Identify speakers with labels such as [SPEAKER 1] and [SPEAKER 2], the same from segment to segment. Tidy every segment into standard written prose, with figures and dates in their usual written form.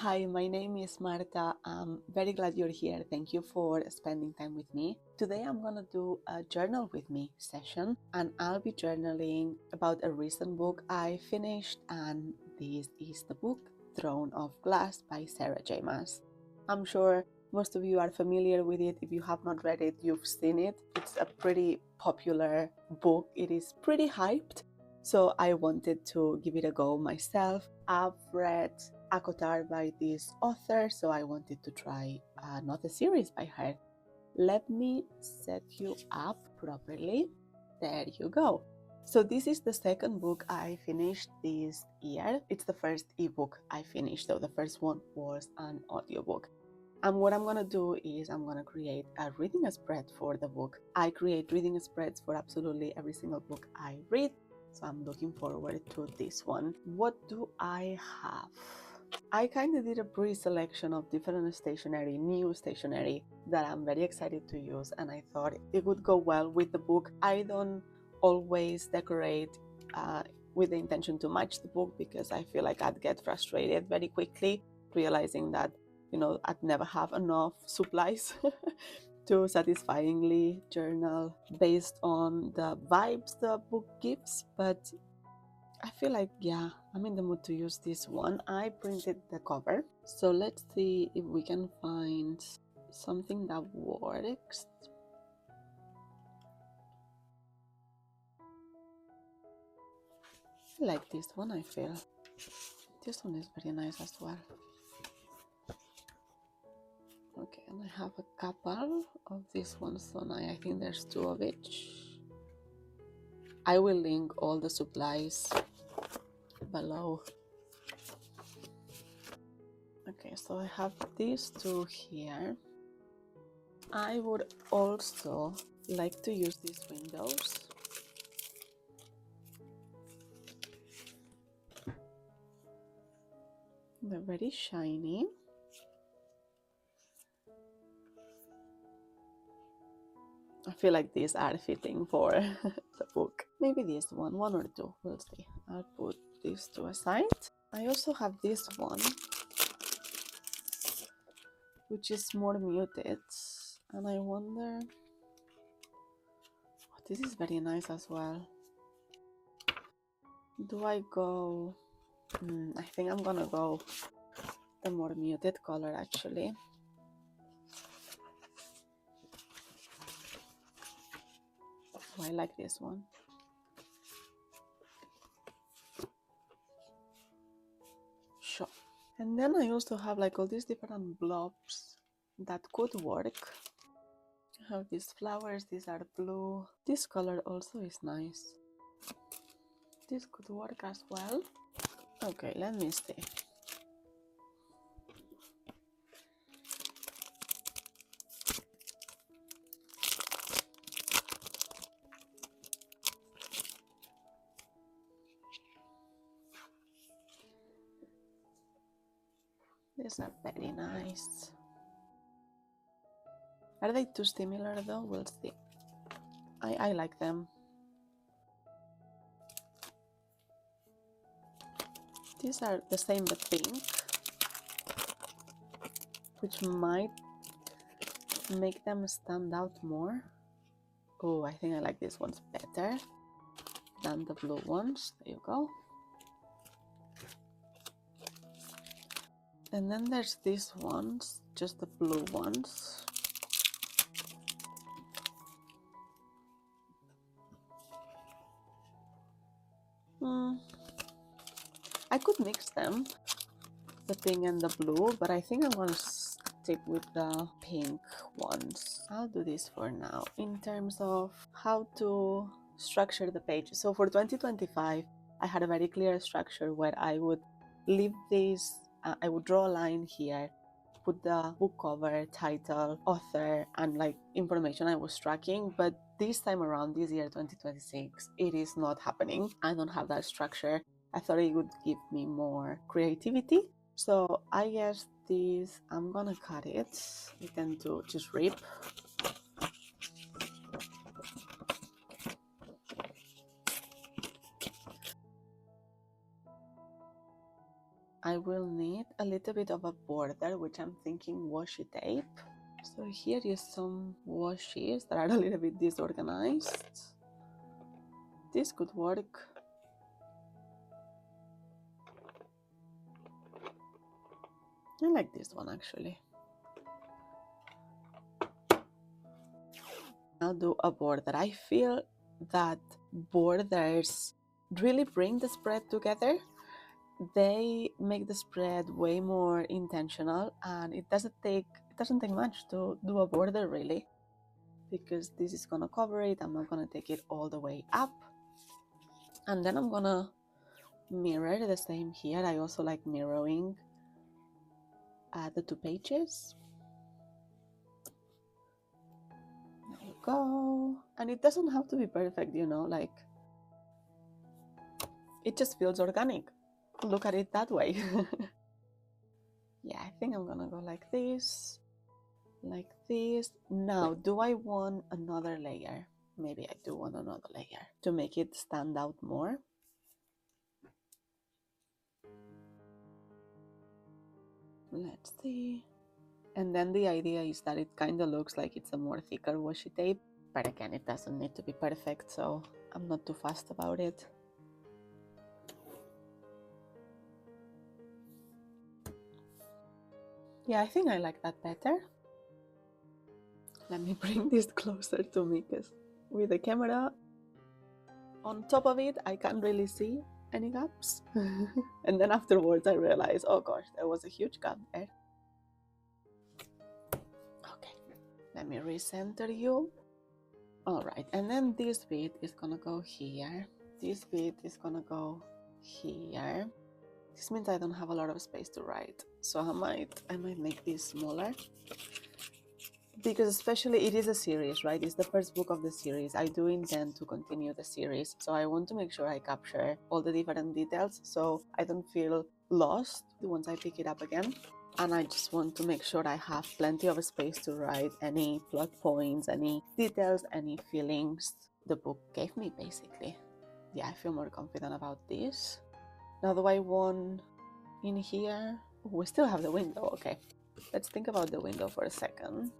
[SPEAKER 1] Hi, my name is Marta. I'm very glad you're here. Thank you for spending time with me. Today I'm going to do a journal with me session, and I'll be journaling about a recent book I finished, and this is the book Throne of Glass by Sarah J. Maas. I'm sure most of you are familiar with it. If you have not read it, you've seen it. It's a pretty popular book. It is pretty hyped, so I wanted to give it a go myself. I've read Akotar by this author, so I wanted to try another series by her. Let me set you up properly. There you go. So this is the second book I finished this year. It's the first ebook I finished, though the first one was an audiobook. And what I'm going to do is I'm going to create a reading spread for the book. I create reading spreads for absolutely every single book I read, so I'm looking forward to this one. What do I have? I kind of did a pre-selection of different new stationery that I'm very excited to use, and I thought it would go well with the book. I don't always decorate with the intention to match the book because I feel like I'd get frustrated very quickly, realizing that I'd never have enough supplies to satisfyingly journal based on the vibes the book gives. But I feel like, yeah, I'm in the mood to use this one. I printed the cover, so let's see if we can find something that works. I like this one, I feel. This one is very nice as well. Okay, and I have a couple of these ones, so I think there's two of each. I will link all the supplies below. Okay, so I have these two here. I would also like to use these windows. They're very shiny. I feel like these are fitting for the book. Maybe this one or two, we'll see. I'll put these two aside. I also have this one, which is more muted, and I wonder, oh, this is very nice as well. Do I go, I think I'm gonna go the more muted color actually. Oh, I like this one. Sure. And then I also have like all these different blobs that could work. I have these flowers, these are blue. This color also is nice. This could work as well. Okay, let me see. These are very nice. Are they too similar though? We'll see. I like them. These are the same but pink, which might make them stand out more. Oh, I think I like these ones better than the blue ones. There you go. And then there's these ones, just the blue ones. I could mix them, the pink and the blue, but I think I'm gonna stick with the pink ones. I'll do this for now. In terms of how to structure the page, so for 2025 I had a very clear structure where I would leave this, I would draw a line here, put the book cover, title, author, and like information I was tracking. But this time around, this year 2026, it is not happening. I don't have that structure. I thought it would give me more creativity. So I guess this, I'm gonna cut it. You tend to just rip. I will need a little bit of a border, which I'm thinking washi tape. So here is some washes that are a little bit disorganized. This could work. I like this one actually. I'll do a border. I feel that borders really bring the spread together. They make the spread way more intentional, and it doesn't take much to do a border really, because this is gonna cover it. I'm not gonna take it all the way up, and then I'm gonna mirror the same here. I also like mirroring the 2 pages. There you go. And it doesn't have to be perfect, you know, like it just feels organic. Look at it that way. Yeah, I think I'm gonna go like this. Like this. Now, do I want another layer? Maybe I do want another layer to make it stand out more. Let's see. And then the idea is that it kind of looks like it's a more thicker washi tape, but again, it doesn't need to be perfect, so I'm not too fast about it. Yeah, I think I like that better. Let me bring this closer to me, because with the camera on top of it, I can't really see any gaps. And then afterwards I realized, oh gosh, there was a huge gap there. Okay, let me recenter you. All right, and then this bit is gonna go here. This bit is gonna go here. This means I don't have a lot of space to write, so I might make this smaller, because especially it is a series, right? It's the first book of the series. I do intend to continue the series, so I want to make sure I capture all the different details so I don't feel lost once I pick it up again. And I just want to make sure I have plenty of space to write any plot points, any details, any feelings the book gave me, basically. Yeah, I feel more confident about this. Now, do I want in here? We still have the window. Okay, let's think about the window for a second.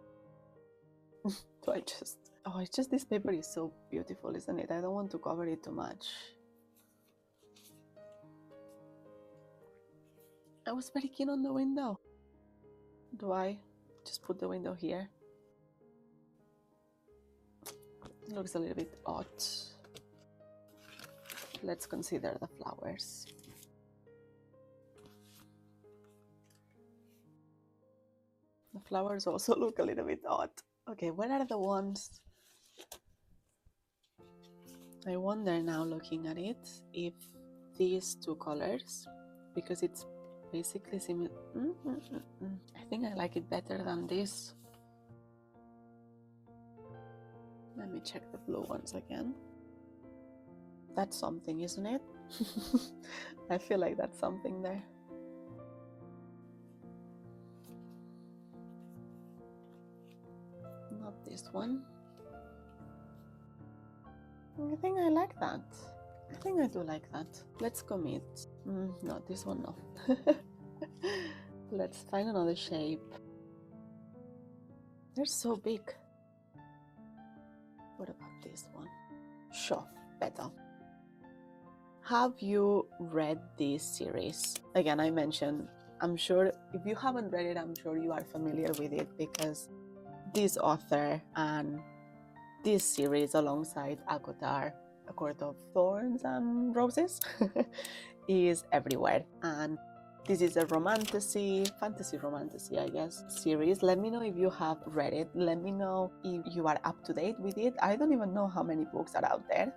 [SPEAKER 1] Do I just... Oh, it's just this paper is so beautiful, isn't it? I don't want to cover it too much. I was very keen on the window. Do I just put the window here? It looks a little bit odd. Let's consider the flowers. The flowers also look a little bit odd. Okay, where are the ones? I wonder now, looking at it, if these 2 colors, because it's basically similar. I think I like it better than this. Let me check the blue ones again. That's something, isn't it? I feel like that's something there. Not this one. I think I like that. I think I do like that. Let's commit. No, this one no. Let's find another shape. They're so big. What about this one? Sure, better. Have you read this series? Again, I mentioned, I'm sure if you haven't read it, I'm sure you are familiar with it, because this author and this series alongside Akotar, A Court of Thorns and Roses, is everywhere. And this is a fantasy romantasy, I guess, series. Let me know if you have read it. Let me know if you are up to date with it. I don't even know how many books are out there.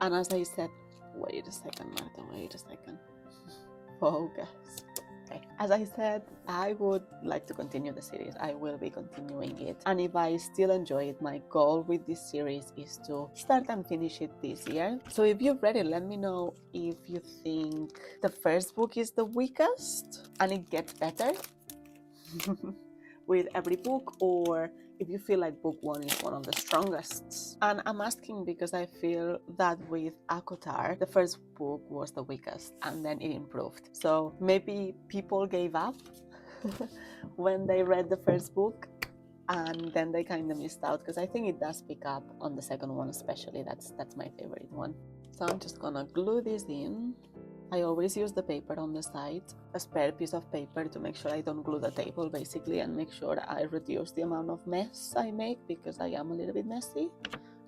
[SPEAKER 1] And as I said, wait a second, Marta, wait a second. Focus. Okay. As I said, I would like to continue the series. I will be continuing it. And if I still enjoy it, my goal with this series is to start and finish it this year. So if you've read it, let me know if you think the first book is the weakest and it gets better with every book, or if you feel like book one is one of the strongest. And I'm asking because I feel that with Akotar, the first book was the weakest and then it improved. So maybe people gave up when they read the first book and then they kind of missed out, because I think it does pick up on the second one especially. That's my favorite one. So I'm just gonna glue this in. I always use the paper on the side, a spare piece of paper, to make sure I don't glue the table basically, and make sure I reduce the amount of mess I make, because I am a little bit messy.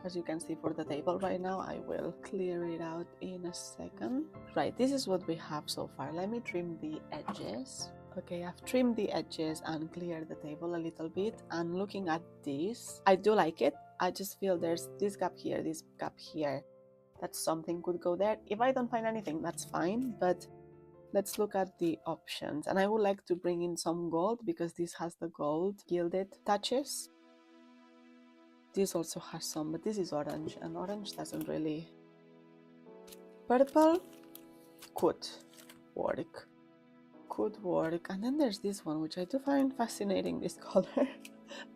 [SPEAKER 1] As you can see for the table right now, I will clear it out in a second. Right, this is what we have so far. Let me trim the edges. Okay, I've trimmed the edges and cleared the table a little bit. And looking at this, I do like it. I just feel there's this gap here, this gap here, that something could go there. If I don't find anything, that's fine, but let's look at the options. And I would like to bring in some gold, because this has the gold gilded touches. This also has some, but this is orange, and orange doesn't really... Purple could work. And then there's this one, which I do find fascinating, this color,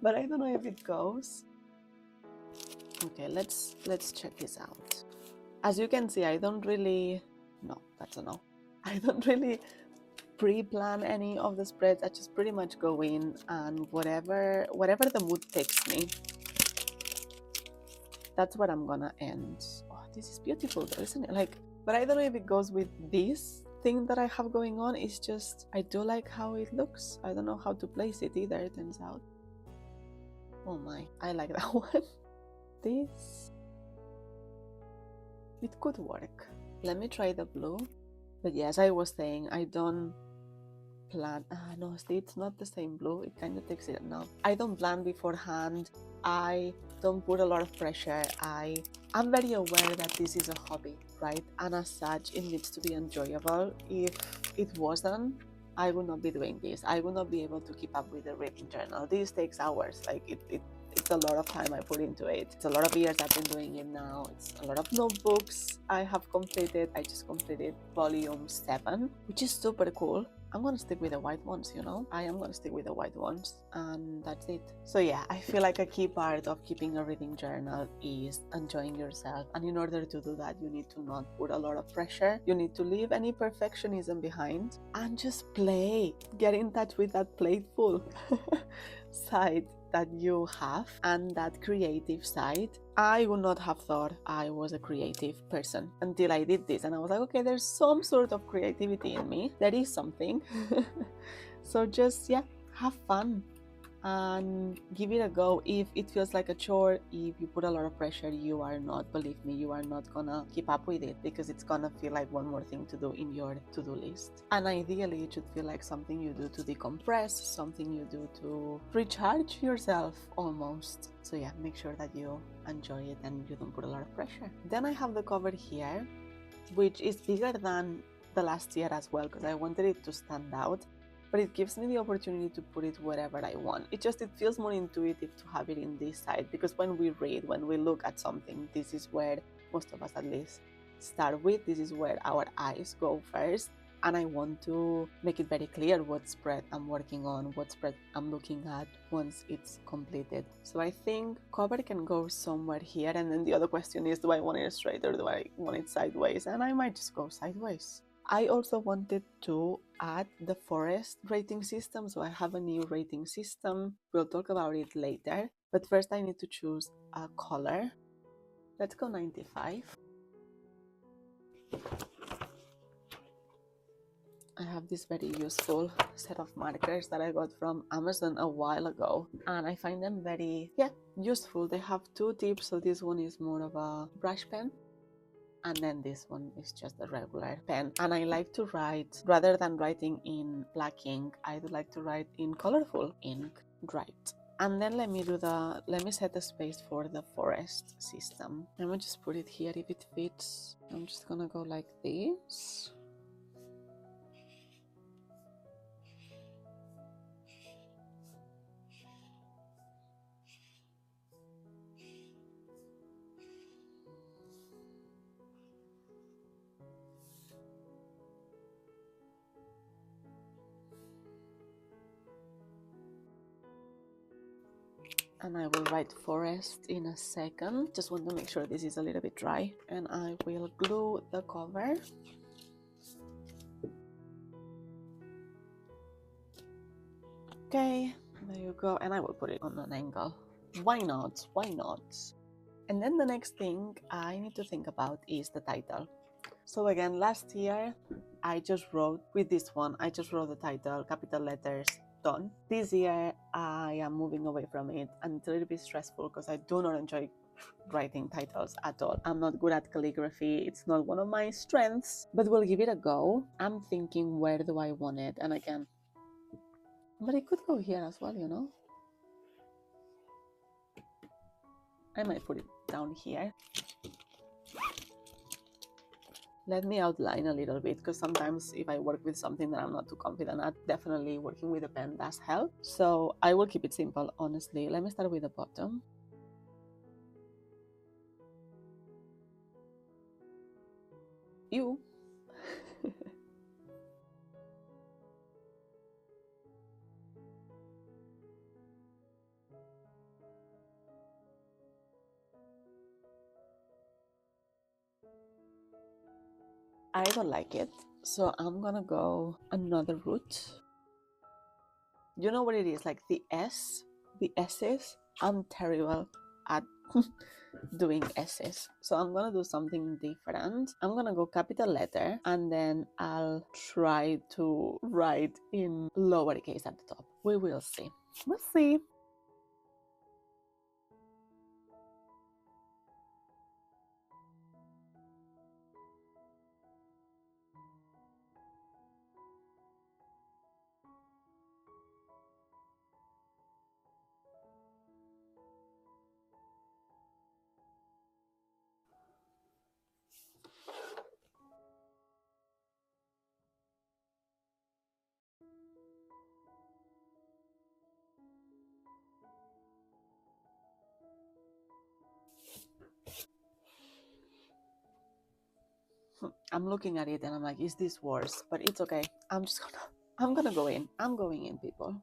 [SPEAKER 1] but I don't know if it goes. Okay, let's check this out. As you can see, I don't really... No, that's a no. I don't really pre-plan any of the spreads. I just pretty much go in, and whatever the mood takes me, that's what I'm gonna end. Oh, this is beautiful though, isn't it? Like, but I don't know if it goes with this thing that I have going on. It's just, I do like how it looks. I don't know how to place it either, it turns out. Oh my, I like that one. This, it could work. Let me try the blue. But yes, I was saying, I don't plan. No, see, it's not the same blue. It kind of takes it now. I don't plan beforehand. I don't put a lot of pressure. I'm very aware that this is a hobby, right? And as such, it needs to be enjoyable. If it wasn't, I would not be doing this. I would not be able to keep up with the reading journal. This takes hours. Like it's a lot of time I put into it. It's a lot of years I've been doing it now. It's a lot of notebooks I have completed. I just completed volume 7, which is super cool. I'm gonna stick with the white ones, you know? I am gonna stick with the white ones, and that's it. So yeah, I feel like a key part of keeping a reading journal is enjoying yourself. And in order to do that, you need to not put a lot of pressure. You need to leave any perfectionism behind and just play. Get in touch with that playful side that you have, and that creative side. I would not have thought I was a creative person until I did this, and I was like, okay, there's some sort of creativity in me. There is something. So just, yeah, have fun and give it a go. If it feels like a chore, if you put a lot of pressure, you are not, believe me, you are not gonna keep up with it, because it's gonna feel like one more thing to do in your to-do list. And ideally, it should feel like something you do to decompress, something you do to recharge yourself almost. So yeah, make sure that you enjoy it and you don't put a lot of pressure. Then I have the cover here, which is bigger than the last year as well, because I wanted it to stand out. But it gives me the opportunity to put it wherever I want. It feels more intuitive to have it in this side, because when we read, when we look at something, this is where most of us at least start with. This is where our eyes go first. And I want to make it very clear what spread I'm working on, what spread I'm looking at once it's completed. So I think cover can go somewhere here. And then the other question is, do I want it straight or do I want it sideways? And I might just go sideways. I also wanted to add the forest rating system, so I have a new rating system. We'll talk about it later, but first I need to choose a color. Let's go 95. I have this very useful set of markers that I got from Amazon a while ago, and I find them very, useful. They have 2 tips, so this one is more of a brush pen, and then this one is just a regular pen. And I like to write, rather than writing in black ink, I do like to write in colorful ink, right? And then let me set the space for the forest system. Let me just put it here if it fits. I'm just gonna go like this. And I will write forest in a second. Just want to make sure this is a little bit dry. And I will glue the cover. Okay, there you go. And I will put it on an angle. Why not? Why not? And then the next thing I need to think about is the title. So again, last year I just wrote with this one, I just wrote the title, capital letters, done. This year I am moving away from it, and it's a little bit stressful because I do not enjoy writing titles at all. I'm not good at calligraphy, it's not one of my strengths, but we'll give it a go. I'm thinking, where do I want it? And again, but it could go here as well, you know. I might put it down here. Let me outline a little bit, because sometimes if I work with something that I'm not too confident at, definitely working with a pen does help. So I will keep it simple, honestly. Let me start with the bottom. You. I don't like it, so I'm gonna go another route. You know what it is, like the S's, I'm terrible at doing S's, so I'm gonna do something different. I'm gonna go capital letter, and then I'll try to write in lowercase at the top. We will see. We'll see. I'm looking at it and I'm like, is this worse? But it's okay. I'm gonna go in. I'm going in, people.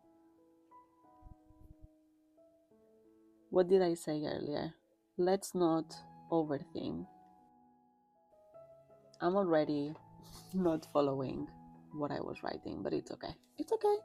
[SPEAKER 1] What did I say earlier? Let's not overthink. I'm already not following what I was writing, but it's okay. It's okay.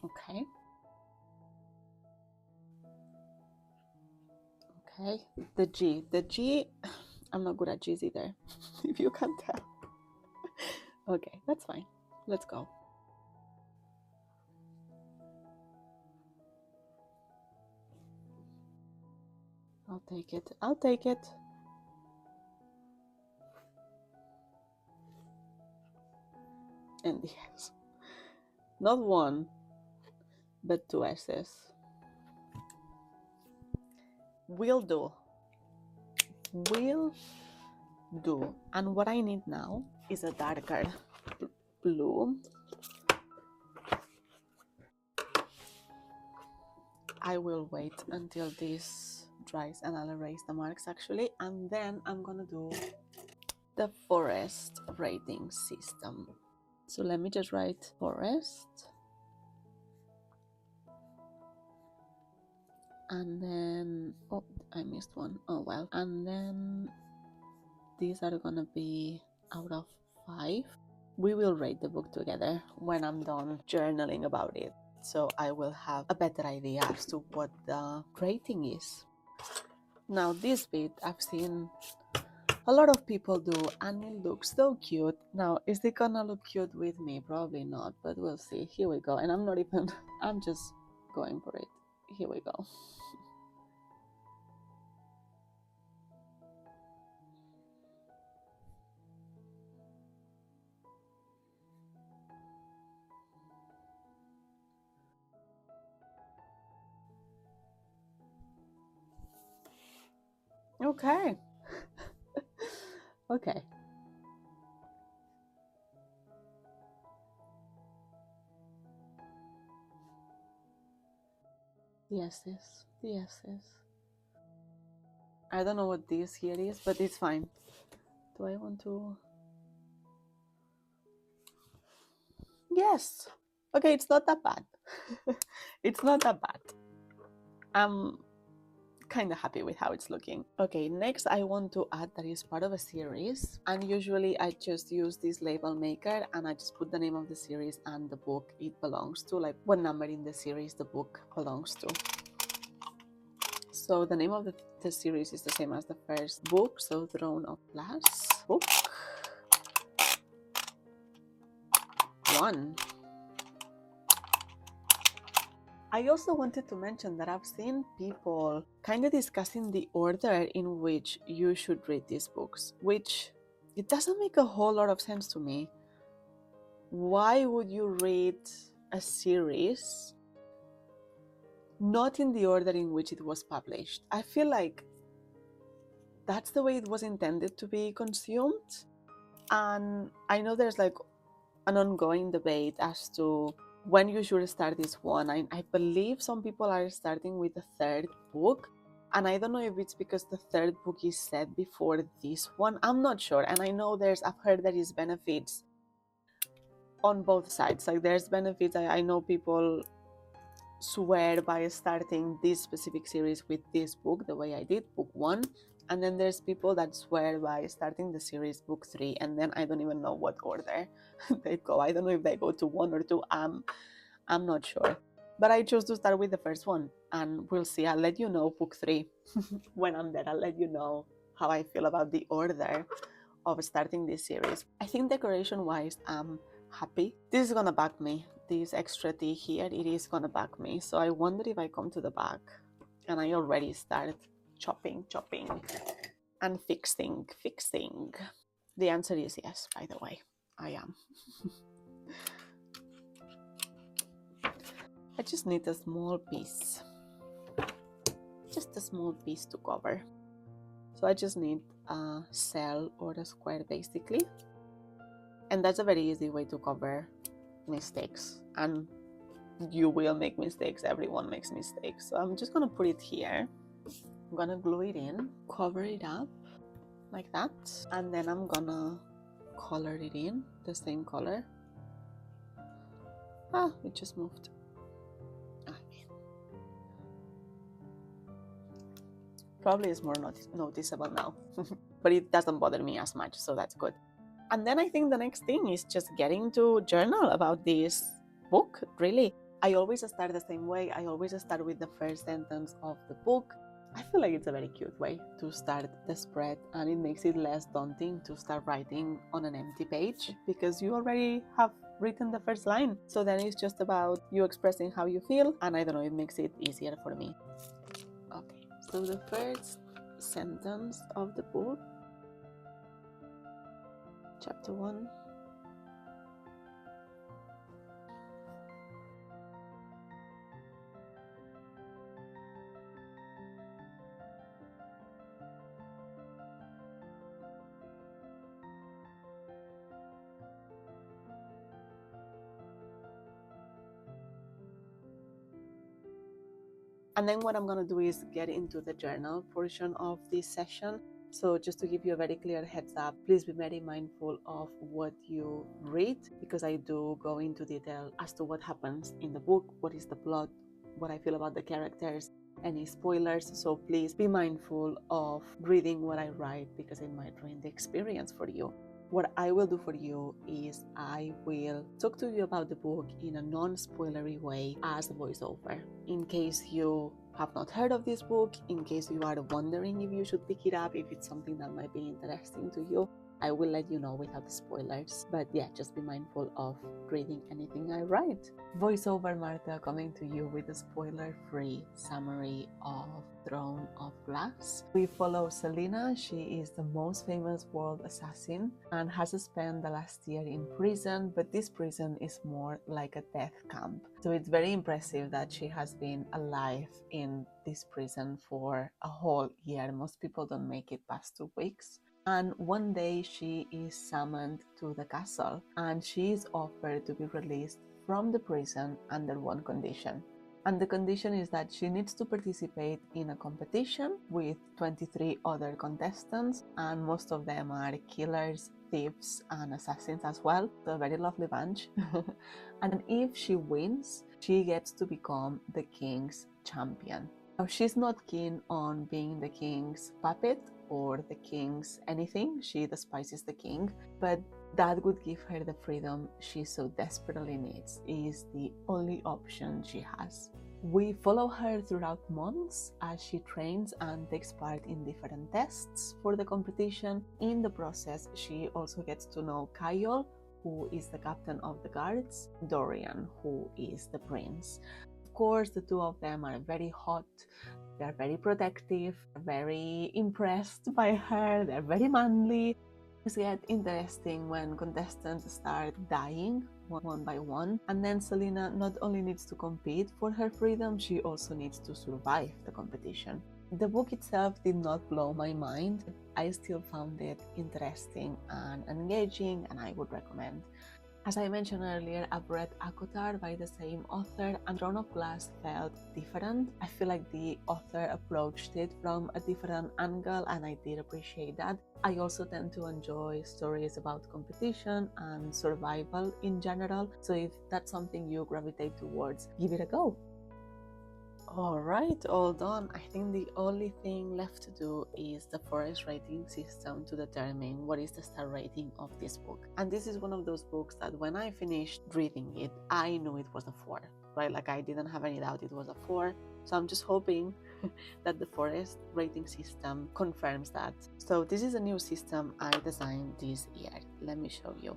[SPEAKER 1] Okay. Okay. The G, I'm not good at G's either, if you can't tell. Okay, that's fine. Let's go. I'll take it. I'll take it. And yes, not one, but two S's. Will do. Will do. And what I need now is a darker blue. I will wait until this dries and I'll erase the marks actually, and then I'm gonna do the forest rating system. So let me just write forest, and then, oh, I missed one. Oh well. And then these are gonna be out of 5. We will rate the book together when I'm done journaling about it, so I will have a better idea as to what the rating is. Now this bit I've seen a lot of people do, and it looks so cute. Now, is it gonna look cute with me? Probably not, but we'll see. Here we go. And I'm not even, I'm just going for it. Here we go. Okay. Okay. The S's, the S's. I don't know what this here is, but it's fine. Do I want to? Yes. Okay, it's not that bad. It's not that bad. I'm kind of happy with how it's looking. Okay, next I want to add that it's part of a series, and usually I just use this label maker and I just put the name of the series and the book it belongs to, like what number in the series the book belongs to. So the name of the series is the same as the first book, so Throne of Glass, book 1. I also wanted to mention that I've seen people kind of discussing the order in which you should read these books, which it doesn't make a whole lot of sense to me. Why would you read a series not in the order in which it was published? I feel like that's the way it was intended to be consumed. And I know there's like an ongoing debate as to when you should start this one. I believe some people are starting with the third book, and I don't know if it's because the third book is set before this one. I'm not sure. And I know I've heard there is benefits on both sides. Like there's benefits. I know people swear by starting this specific series with this book the way I did, book 1. And then there's people that swear by starting the series book 3, and then I don't even know what order they go. I don't know if they go to 1 or 2. I'm not sure. But I chose to start with the first one, and we'll see. I'll let you know book 3 when I'm there. I'll let you know how I feel about the order of starting this series. I think decoration wise, I'm happy. This is gonna bug me. This extra tea here, it is gonna bug me. So I wonder if I come to the back and I already start chopping and fixing. The answer is yes, by the way. I am. I just need a small piece. Just a small piece to cover. So I just need a cell or a square basically. And that's a very easy way to cover mistakes. And you will make mistakes. Everyone makes mistakes. So I'm just gonna put it here. I'm gonna glue it in, cover it up like that, and then I'm gonna color it in the same color. It just moved. Probably is more noticeable now, but it doesn't bother me as much, so that's good. And then I think the next thing is just getting to journal about this book, really. I always start the same way. I always start with the first sentence of the book. I feel like it's a very cute way to start the spread, and it makes it less daunting to start writing on an empty page because you already have written the first line. So then it's just about you expressing how you feel, and I don't know, it makes it easier for me. Okay, so the first sentence of the book, chapter 1. And then what I'm going to do is get into the journal portion of this session. So just to give you a very clear heads up, please be very mindful of what you read, because I do go into detail as to what happens in the book, what is the plot, what I feel about the characters, any spoilers. So please be mindful of reading what I write, because it might ruin the experience for you. What I will do for you is I will talk to you about the book in a non-spoilery way as a voiceover. In case you have not heard of this book, in case you are wondering if you should pick it up, if it's something that might be interesting to you, I will let you know without spoilers. But yeah, just be mindful of reading anything I write. Voiceover Marta coming to you with a spoiler-free summary of Throne of Glass. We follow Selena. She is the most famous world assassin and has spent the last year in prison, but this prison is more like a death camp. So it's very impressive that she has been alive in this prison for a whole year. Most people don't make it past 2 weeks. And one day she is summoned to the castle and she is offered to be released from the prison under one condition. And the condition is that she needs to participate in a competition with 23 other contestants, and most of them are killers, thieves, and assassins as well. So a very lovely bunch. And if she wins, she gets to become the king's champion. Now, she's not keen on being the king's puppet or the king's anything. She despises the king, but that would give her the freedom she so desperately needs. It is the only option she has. We follow her throughout months as she trains and takes part in different tests for the competition. In the process, she also gets to know Kyle, who is the captain of the guards, Dorian, who is the prince. Of course, the two of them are very hot, they're very protective, very impressed by her, they're very manly. Things get interesting when contestants start dying one by one, and then Selena not only needs to compete for her freedom, she also needs to survive the competition. The book itself did not blow my mind. I still found it interesting and engaging, and I would recommend. As I mentioned earlier, I've read Akotar by the same author, and Throne of Glass felt different. I feel like the author approached it from a different angle, and I did appreciate that. I also tend to enjoy stories about competition and survival in general, so if that's something you gravitate towards, give it a go. Alright, all done. I think the only thing left to do is the forest rating system to determine what is the star rating of this book. And this is one of those books that when I finished reading it, I knew it was a 4, right? Like I didn't have any doubt it was a 4. So I'm just hoping that the forest rating system confirms that. So this is a new system I designed this year. Let me show you.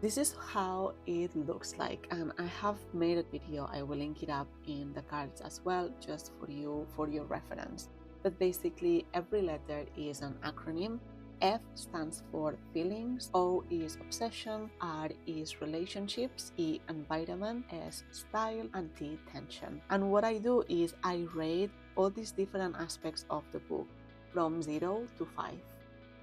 [SPEAKER 1] This is how it looks like, and I have made a video. I will link it up in the cards as well, just for you, for your reference. But basically every letter is an acronym. F stands for feelings, O is obsession, R is relationships, E environment, S style, and T tension. And what I do is I rate all these different aspects of the book from 0 to 5.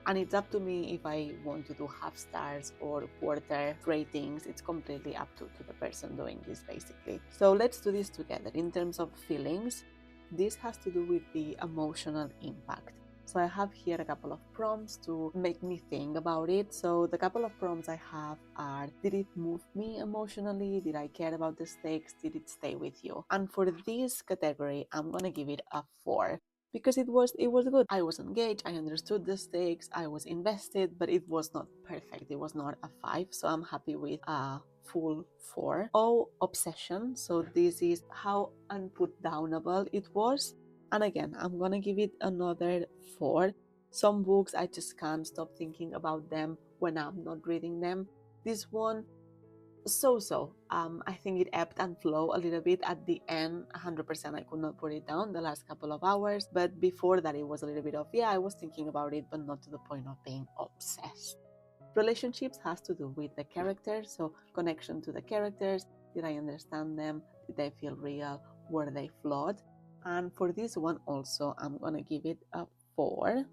[SPEAKER 1] And it's up to me if I want to do half stars or quarter ratings. It's completely up to the person doing this, basically. So let's do this together. In terms of feelings, this has to do with the emotional impact. So I have here a couple of prompts to make me think about it. So the couple of prompts I have are, did it move me emotionally? Did I care about the stakes? Did it stay with you? And for this category, I'm gonna give it a 4. Because it was good. I was engaged, I understood the stakes, I was invested, but it was not perfect. It was not a 5, so I'm happy with a full 4. O, obsession. So this is how unputdownable it was. And again, I'm gonna give it another 4. Some books I just can't stop thinking about them when I'm not reading them. This one, so I think it ebbed and flowed a little bit at the end. 100% I could not put it down the last couple of hours, but before that it was a little bit of, yeah, I was thinking about it, but not to the point of being obsessed. Relationships has to do with the characters, so connection to the characters. Did I understand them? Did they feel real? Were they flawed? And for this one also, I'm gonna give it a 4.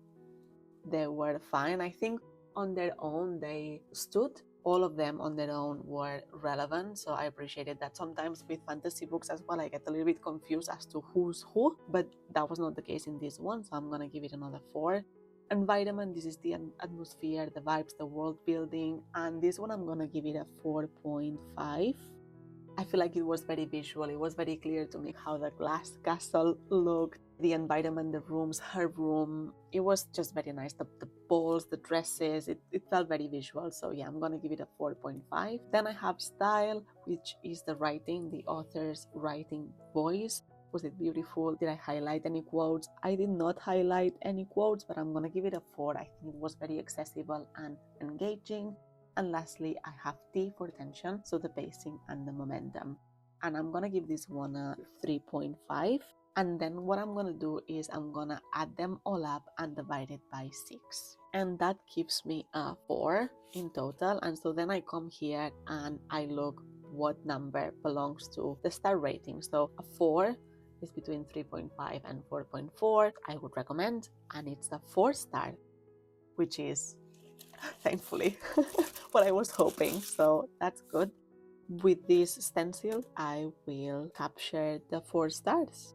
[SPEAKER 1] They were fine. I think on their own they stood. All of them on their own were relevant, so I appreciated that. Sometimes with fantasy books as well, I get a little bit confused as to who's who, but that was not the case in this one, so I'm gonna give it another 4. Environment, this is the atmosphere, the vibes, the world building, and this one I'm gonna give it a 4.5. I feel like it was very visual. It was very clear to me how the glass castle looked, the environment, the rooms, her room. It was just very nice. The balls, the dresses, it felt very visual. So yeah, I'm gonna give it a 4.5. Then I have style, which is the writing, the author's writing voice. Was it beautiful? Did I highlight any quotes? I did not highlight any quotes, but I'm gonna give it a 4. I think it was very accessible and engaging. And lastly, I have T for tension, so the pacing and the momentum. And I'm gonna give this one a 3.5. And then what I'm gonna do is I'm gonna add them all up and divide it by 6. And that gives me a 4 in total. And so then I come here and I look what number belongs to the star rating. So a 4 is between 3.5 and 4.4. I would recommend, and it's a 4 star, which is thankfully. What I was hoping, so that's good. With this stencil, I will capture the 4 stars.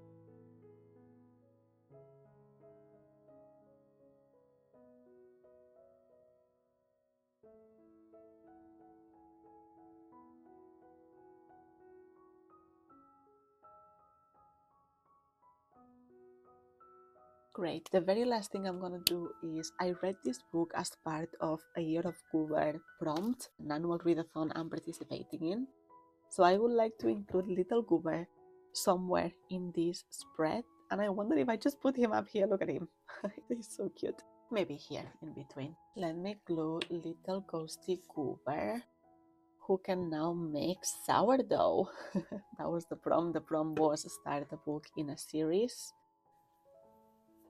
[SPEAKER 1] Great. The very last thing I'm gonna do is I read this book as part of a year of Google prompt, an annual readathon I'm participating in. So I would like to include little Goober somewhere in this spread. And I wonder if I just put him up here. Look at him. He's so cute. Maybe here in between. Let me glue little ghosty Goober, who can now make sourdough. That was the prompt. The prompt was start a book in a series.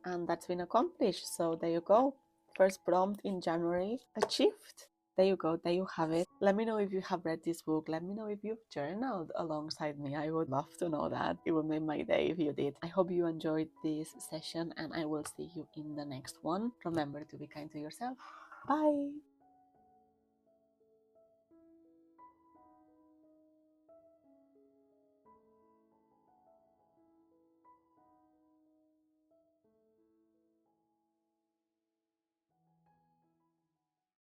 [SPEAKER 1] And that's been accomplished. So there you go. First prompt in January achieved. There you go, there you have it. Let me know if you have read this book. Let me know if you've journaled alongside me. I would love to know that. It would make my day if you did. I hope you enjoyed this session and I will see you in the next one. Remember to be kind to yourself. Bye!